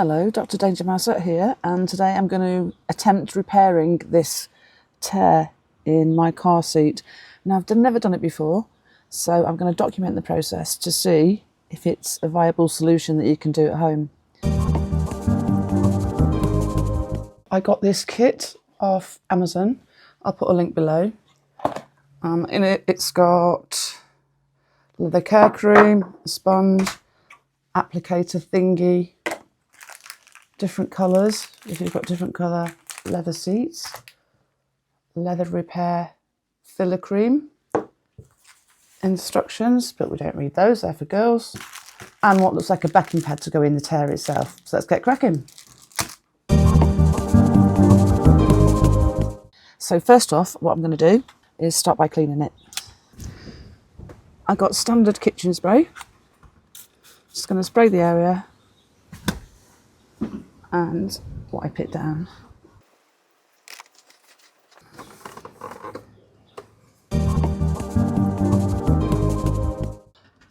Hello, Dr. Danger Mouse here, and today I'm going to attempt repairing this tear in my car seat. Now, I've never done it before, so I'm going to document the process to see if it's a viable solution that you can do at home. I got this kit off Amazon. I'll put a link below. In it, it's got leather care cream, a sponge, applicator thingy, different colours, if you've got different colour leather seats, leather repair filler cream, instructions, but we don't read those, they're for girls, and what looks like a backing pad to go in the tear itself. So let's get cracking. So first off, what I'm going to do is start by cleaning it. I got standard kitchen spray. Just going to spray the area and wipe it down.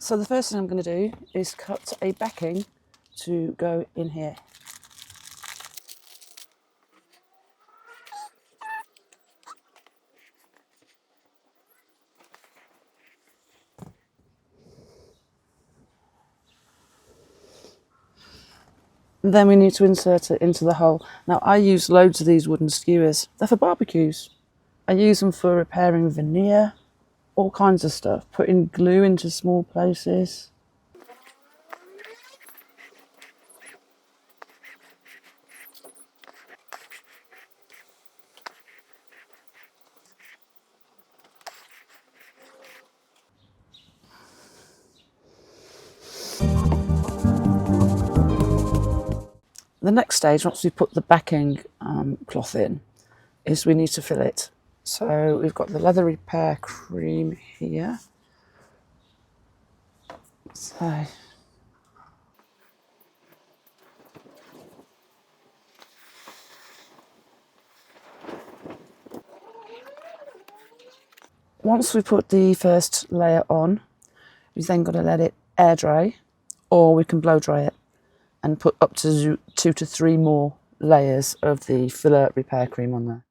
So the first thing I'm going to do is cut a backing to go in here. Then we need to insert it into the hole. Now, I use loads of these wooden skewers. They're for barbecues. I use them for repairing veneer, all kinds of stuff, putting glue into small places. The next stage, once we put the backing cloth in, is we need to fill it. So we've got the leather repair cream here. So once we put the first layer on, we've then got to let it air dry, or we can blow dry it and put up to 2 to 3 more layers of the filler repair cream on there.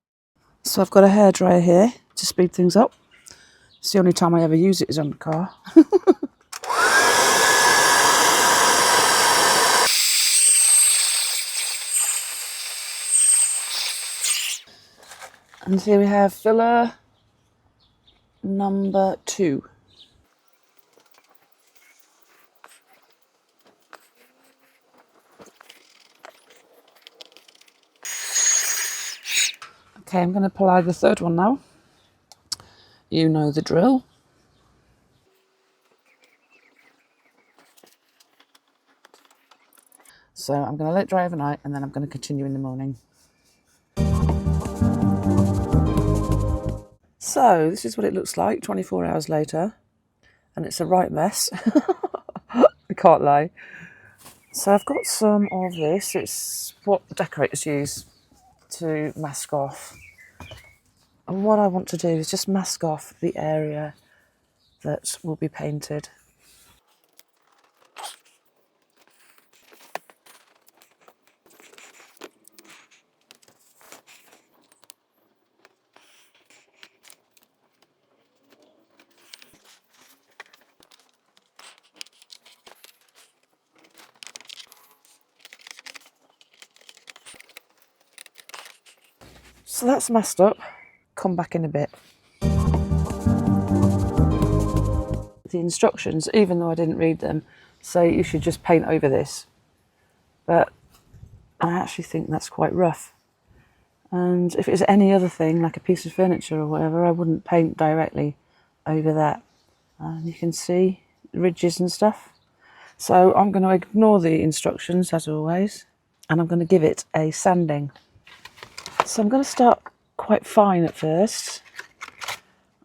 So I've got a hairdryer here to speed things up. It's the only time I ever use it is on the car. And here we have filler number 2. Okay, I'm going to apply the third one now. You know the drill. So I'm going to let it dry overnight and then I'm going to continue in the morning. So this is what it looks like 24 hours later, and it's a right mess. I can't lie. So I've got some of this. It's what the decorators use to mask off. And what I want to do is just mask off the area that will be painted. So that's masked up. Come back in a bit. The instructions, even though I didn't read them, say you should just paint over this. But I actually think that's quite rough. And if it was any other thing, like a piece of furniture or whatever, I wouldn't paint directly over that. And you can see ridges and stuff. So I'm going to ignore the instructions, as always, and I'm going to give it a sanding. So I'm going to start quite fine at first.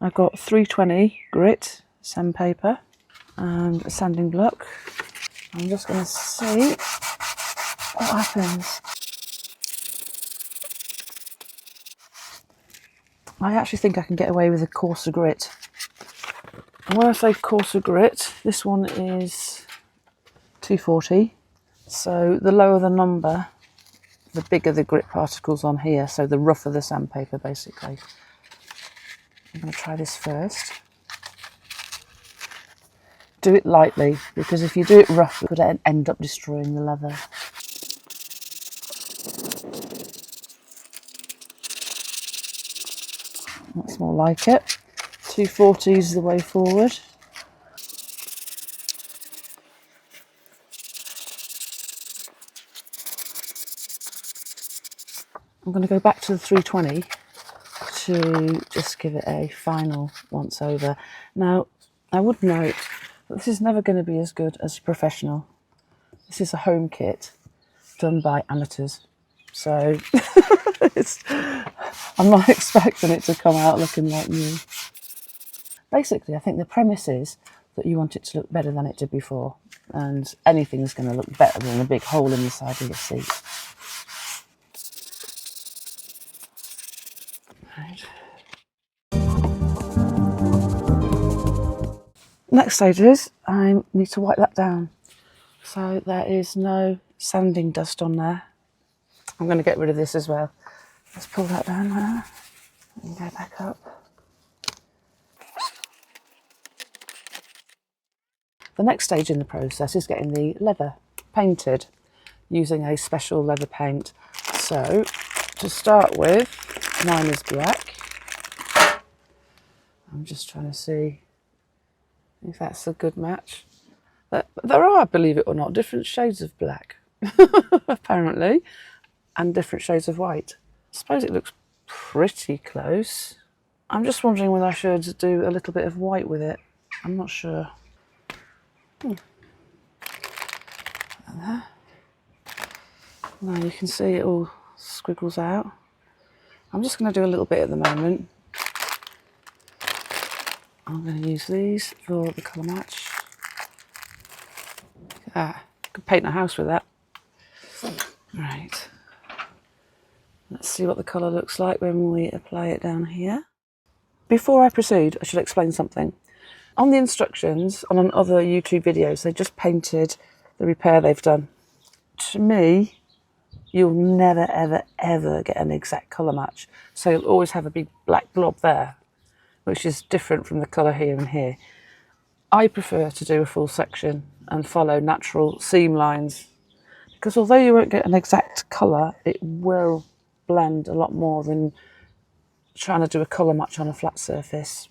I've got 320 grit sandpaper and a sanding block. I'm just going to see what happens. I actually think I can get away with a coarser grit. And when I say coarser grit, this one is 240. So the lower the number, the bigger the grit particles on here, so the rougher the sandpaper basically. I'm going to try this first. Do it lightly, because if you do it rough, it could end up destroying the leather. That's more like it. 240 is the way forward. I'm going to go back to the 320 to just give it a final once over. Now, I would note that this is never going to be as good as professional. This is a home kit done by amateurs. So I'm not expecting it to come out looking like new. Basically, I think the premise is that you want it to look better than it did before, and anything's going to look better than a big hole in the side of your seat. Right. Next stage is I need to wipe that down, so there is no sanding dust on there. I'm going to get rid of this as well. Let's pull that down there and go back up. The next stage in the process is getting the leather painted using a special leather paint. So to start with, mine is black. I'm just trying to see if that's a good match. There are, believe it or not, different shades of black, apparently, and different shades of white. I suppose it looks pretty close. I'm just wondering whether I should do a little bit of white with it. I'm not sure. There. Now you can see it all squiggles out. I'm just going to do a little bit at the moment. I'm going to use these for the colour match. Ah, could paint a house with that. Right. Let's see what the colour looks like when we apply it down here. Before I proceed, I should explain something. On the instructions and on other YouTube videos, they just painted the repair they've done. To me, you'll never, ever, ever get an exact colour match. So you'll always have a big black blob there, which is different from the colour here and here. I prefer to do a full section and follow natural seam lines, because although you won't get an exact colour, it will blend a lot more than trying to do a colour match on a flat surface.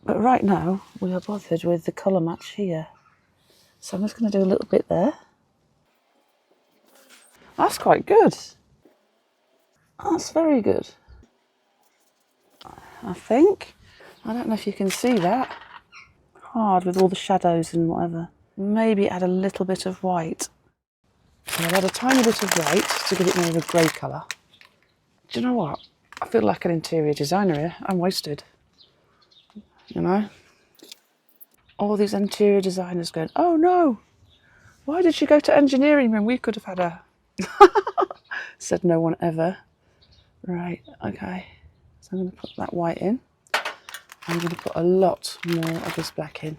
But right now, we are bothered with the colour match here. So I'm just going to do a little bit there. That's quite good. That's very good, I think. I don't know if you can see that. Hard with all the shadows and whatever. Maybe add a little bit of white. So I'll add a tiny bit of white to give it more of a grey colour. Do you know what? I feel like an interior designer here. I'm wasted. You know? All these interior designers going, oh no, why did she go to engineering when we could have had her? Said no one ever. Right, okay. So I'm going to put that white in. I'm going to put a lot more of this black in.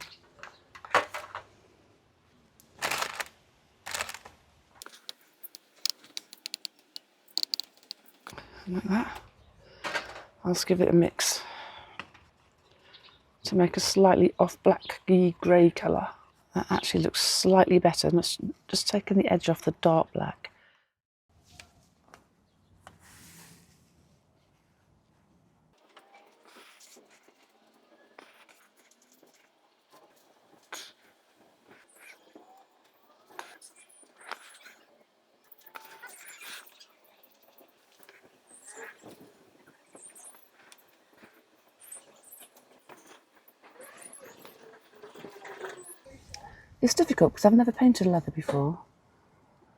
Like that. I'll just give it a mix to make a slightly off black grey colour. That actually looks slightly better. And it's just taking the edge off the dark black. It's difficult because I've never painted leather before.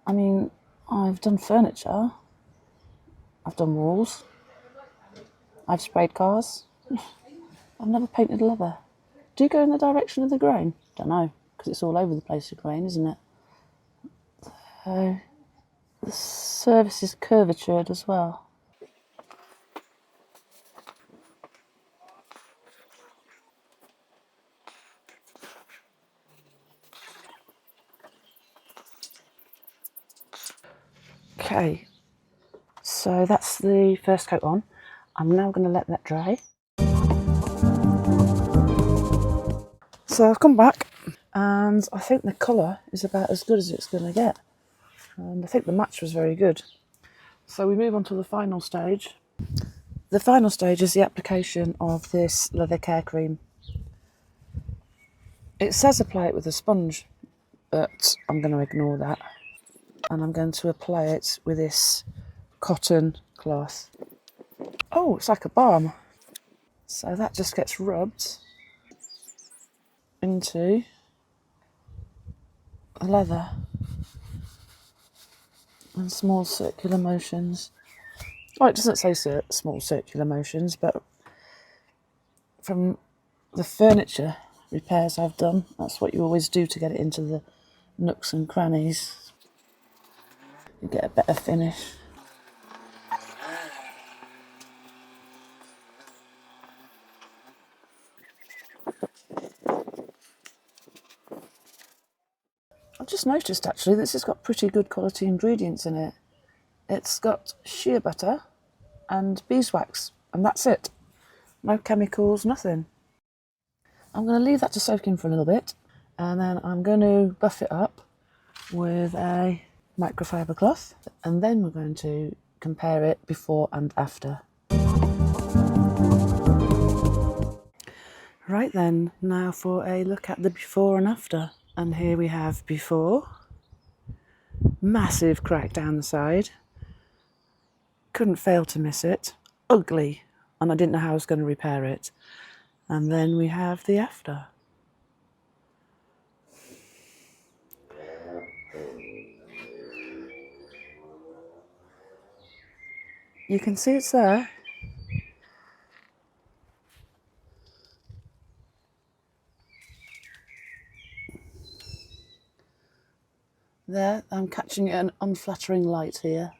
I mean, I've done furniture, I've done walls, I've sprayed cars. I've never painted leather. Do you go in the direction of the grain? Don't know, because it's all over the place with grain, isn't it? So the surface is curvatured as well. Okay, so that's the first coat on. I'm now going to let that dry. So I've come back and I think the colour is about as good as it's going to get. And I think the match was very good. So we move on to the final stage. The final stage is the application of this leather care cream. It says apply it with a sponge, but I'm going to ignore that. And I'm going to apply it with this cotton cloth. Oh, it's like a balm. So that just gets rubbed into the leather in small circular motions. Well, it doesn't say small circular motions, but from the furniture repairs I've done, that's what you always do to get it into the nooks and crannies. You get a better finish. I've just noticed actually this has got pretty good quality ingredients in it. It's got shea butter and beeswax, and that's it. No chemicals, nothing. I'm going to leave that to soak in for a little bit, and then I'm going to buff it up with a microfiber cloth, and then we're going to compare it before and after. Right then, now for a look at the before and after. And here we have before. Massive crack down the side. Couldn't fail to miss it. Ugly. And I didn't know how I was going to repair it. And then we have the after. You can see it's there. There, I'm catching an unflattering light here.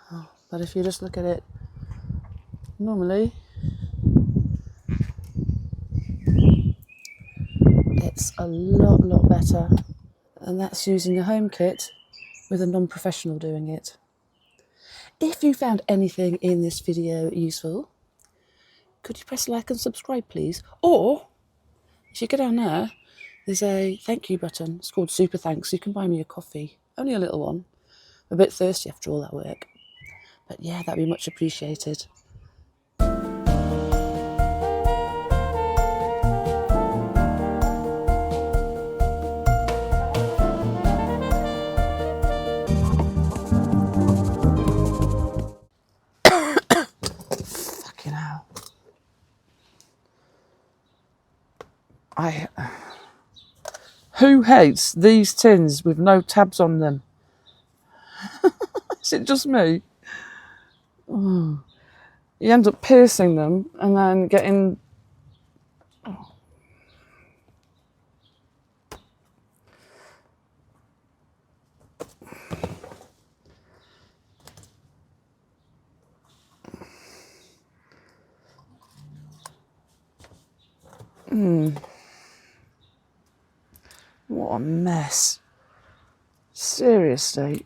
Oh, but if you just look at it normally, it's a lot better. And that's using a home kit with a non-professional doing it. If you found anything in this video useful, could you press like and subscribe please? Or, if you go down there, there's a thank you button. It's called Super Thanks. You can buy me a coffee. Only a little one. I'm a bit thirsty after all that work. But yeah, that'd be much appreciated. Fucking hell. Who hates these tins with no tabs on them? Is it just me? Oh. You end up piercing them and then getting... Oh. What a mess. Seriously.